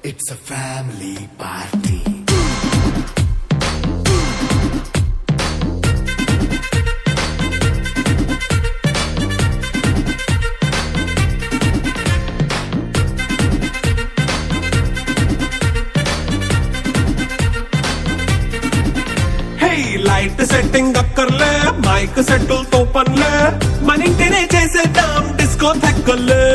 It's a family party. Light setting అక్కర్లే mike సెట్టులతో పనులే మన ఇంటినే చేసేద్దాం డిస్కో థెక్కలే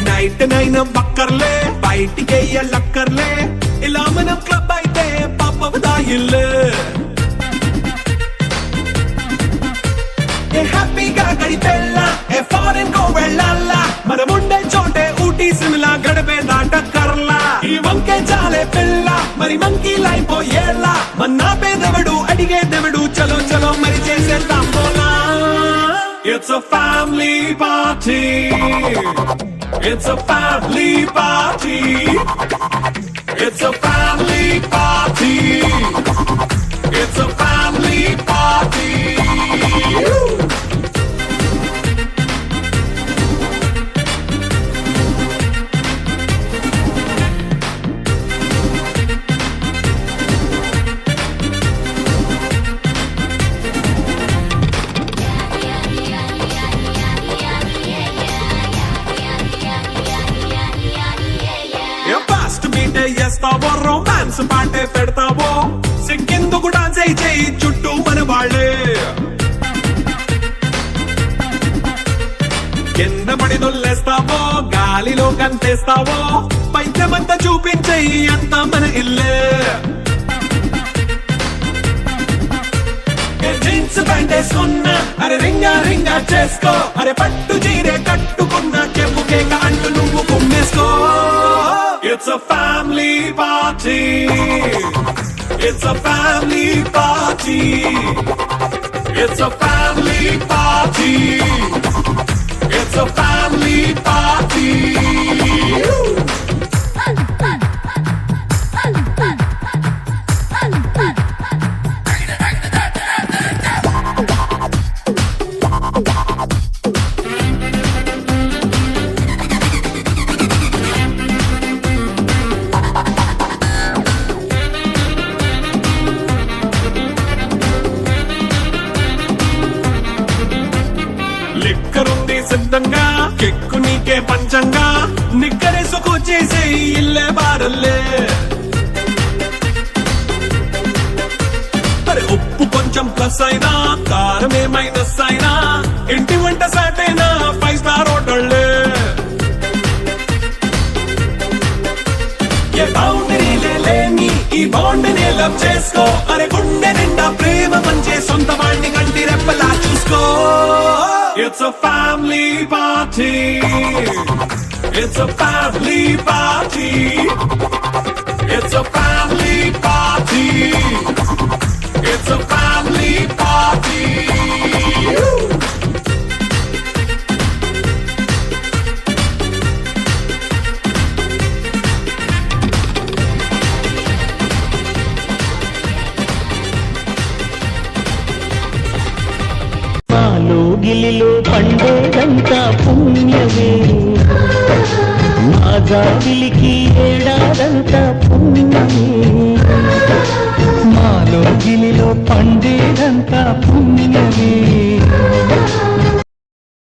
నైట్ నైన్ బక్కర్లే బయటికి వెళ్ళక్కర్లే ఇలా మనం క్లబ్ అయితే పాపదాయిల్లే హ్యాపీగా గడిపెళ్ళా ఏ ఫారెన్ కో వెళ్ళాలా మనం ఉండే చోటే ఊటీ సిమ్లా గడిపే దాటక్కర్లా ఈ వంకే చాలే పిల్ల మరి మంకీ లైపోయేలా మన్నా పేదవడు అడిగేదెవడు చలో చలో మరి చేసేద్దాం పోలా It's a family party. It's a family party. It's a family party. It's a family party. చేస్తావో రొమాన్స్ పాటే పెడతావో సిక్కిందుకు డాన్స్ చేయి చుట్టూ మన వాళ్ళే కింద పడి దొల్లేస్తావో గాలిలో కంతేస్తావో పైద్యమంతా చూపించేయి అంతా మన ఇల్లే జీన్స్ ప్యాంట్ వేసుకున్నా అరే రింగా రింగా చేసుకో అరే పట్టు చీరే కట్టుకున్నా చెప్పుకే అంటూ నువ్వు కుమ్మేసుకో It's a family party. It's a family party. It's a family party. It's a family party. లిక్కరుంది సిద్ధంగా కెక్కు నీకే పంచంగా నిక్కరేసుకు చేసే ఇల్లే బారల్లే అరే ఉప్పు కొంచెం ప్లస్ అయినా కారం ఏ మైనస్ అయినా ఇంటి వంట సాటైనా 5 స్టార్ హోటళ్ళే ఏ బౌండరీ లేని ఈ బాండ్ని లవ్ చేసుకో అరే గుండె నిండా ప్రేమ పంచే సొంత వాణ్ణి కంటి రెప్పలా చూసుకో It's a family party. It's a family party. It's a family party. It's a family party. గిలిలో పండేదంతా పుణ్యమే నా జాబిలి